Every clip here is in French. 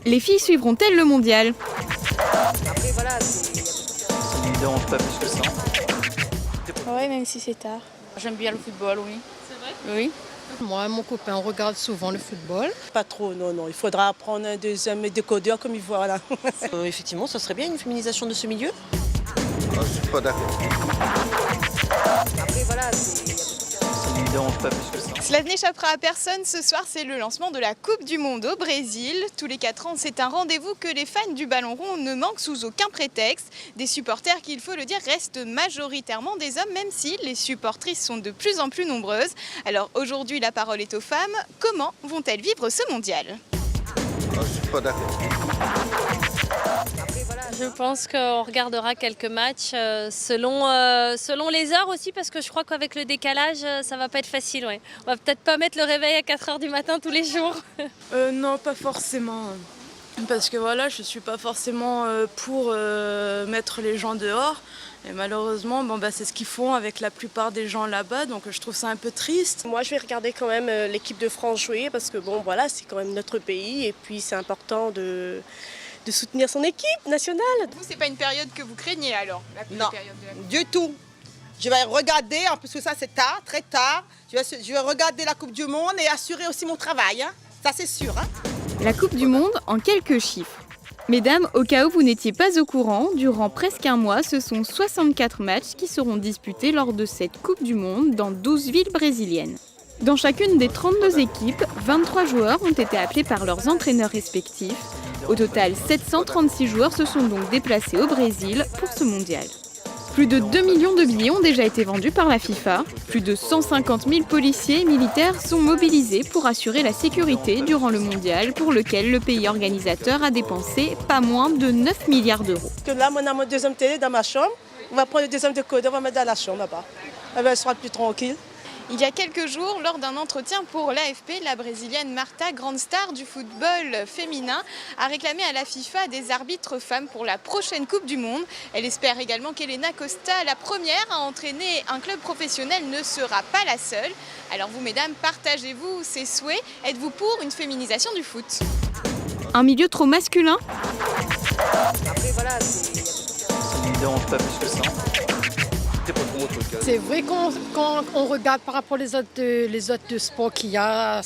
Les filles suivront-elles le mondial? Après, voilà, Ça ne me dérange pas plus que ça. Oui, même si c'est tard. J'aime bien le football, oui. C'est vrai? Oui. Moi et mon copain, on regarde souvent le football. pas trop, non. Il faudra prendre un deuxième décodeur comme il voit là. Effectivement, ça serait bien une féminisation de ce milieu. Je ne suis pas d'accord. Après, voilà, Ça ne me dérange pas plus que ça. Cela n'échappera à personne, ce soir c'est le lancement de la Coupe du Monde au Brésil. Tous les 4 ans, c'est un rendez-vous que les fans du ballon rond ne manquent sous aucun prétexte. Des supporters qui, il faut le dire, restent majoritairement des hommes, même si les supportrices sont de plus en plus nombreuses. Alors aujourd'hui, la parole est aux femmes. Comment vont-elles vivre ce mondial? Je ne suis pas d'accord. Je pense qu'on regardera quelques matchs selon les heures aussi, parce que je crois qu'avec le décalage, ça va pas être facile. Ouais. On va peut-être pas mettre le réveil à 4 h du matin tous les jours. Non, pas forcément. Parce que voilà, je suis pas forcément pour mettre les gens dehors. Et malheureusement, c'est ce qu'ils font avec la plupart des gens là-bas, donc je trouve ça un peu triste. Moi, je vais regarder quand même l'équipe de France jouer parce que c'est quand même notre pays et puis c'est important de soutenir son équipe nationale. Vous, c'est pas une période que vous craignez alors? Non, du tout. Je vais regarder, en plus que ça c'est tard, très tard. Je vais regarder la Coupe du Monde et assurer aussi mon travail. Hein. Ça c'est sûr. Hein. La Coupe du Monde en quelques chiffres. Mesdames, au cas où vous n'étiez pas au courant, durant presque un mois, ce sont 64 matchs qui seront disputés lors de cette Coupe du Monde dans 12 villes brésiliennes. Dans chacune des 32 équipes, 23 joueurs ont été appelés par leurs entraîneurs respectifs. Au total, 736 joueurs se sont donc déplacés au Brésil pour ce mondial. Plus de 2 millions de billets ont déjà été vendus par la FIFA. Plus de 150 000 policiers et militaires sont mobilisés pour assurer la sécurité durant le mondial, pour lequel le pays organisateur a dépensé pas moins de 9 milliards d'euros. Là, on a mon deuxième télé dans ma chambre. On va prendre le deuxième décodeur, on va mettre dans la chambre là-bas. Elle sera plus tranquille. Il y a quelques jours, lors d'un entretien pour l'AFP, la brésilienne Marta, grande star du football féminin, a réclamé à la FIFA des arbitres femmes pour la prochaine Coupe du Monde. Elle espère également qu'Helena Costa, la première à entraîner un club professionnel, ne sera pas la seule. Alors vous, mesdames, partagez-vous ces souhaits? Êtes-vous pour une féminisation du foot? Un milieu trop masculin? après, voilà, Ça ne me dérange pas plus que ça. C'est vrai quand on regarde par rapport aux autres sports qu'il y a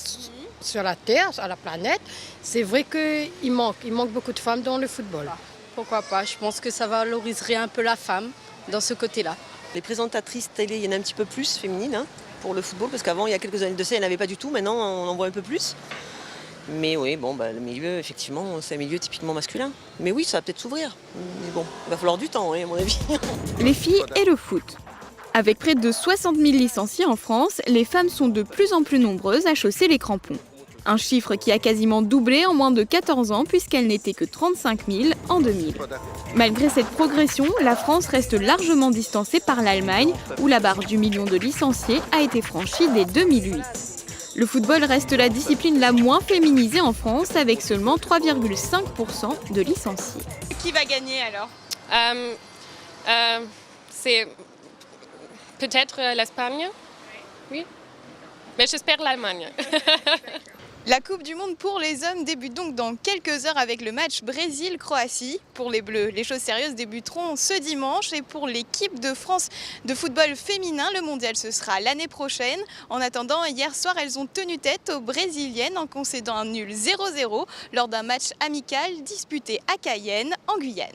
sur la Terre, sur la planète, c'est vrai qu'il manque beaucoup de femmes dans le football. Pourquoi pas? Je pense que ça valoriserait un peu la femme dans ce côté-là. Les présentatrices télé, il y en a un petit peu plus féminines pour le football, parce qu'avant, il y a quelques années de ça, il n'y en avait pas du tout. Maintenant, on en voit un peu plus. Mais oui, le milieu, effectivement, c'est un milieu typiquement masculin. Mais oui, ça va peut-être s'ouvrir. Mais bon, il va falloir du temps, à mon avis. Les filles et le foot. Avec près de 60 000 licenciés en France, les femmes sont de plus en plus nombreuses à chausser les crampons. Un chiffre qui a quasiment doublé en moins de 14 ans puisqu'elles n'étaient que 35 000 en 2000. Malgré cette progression, la France reste largement distancée par l'Allemagne où la barre du million de licenciés a été franchie dès 2008. Le football reste la discipline la moins féminisée en France avec seulement 3,5% de licenciés. Qui va gagner alors? C'est peut-être l'Espagne, oui, mais j'espère l'Allemagne. La Coupe du Monde pour les hommes débute donc dans quelques heures avec le match Brésil-Croatie. Pour les Bleus, les choses sérieuses débuteront ce dimanche. Et pour l'équipe de France de football féminin, le mondial ce sera l'année prochaine. En attendant, hier soir, elles ont tenu tête aux Brésiliennes en concédant un nul 0-0 lors d'un match amical disputé à Cayenne, en Guyane.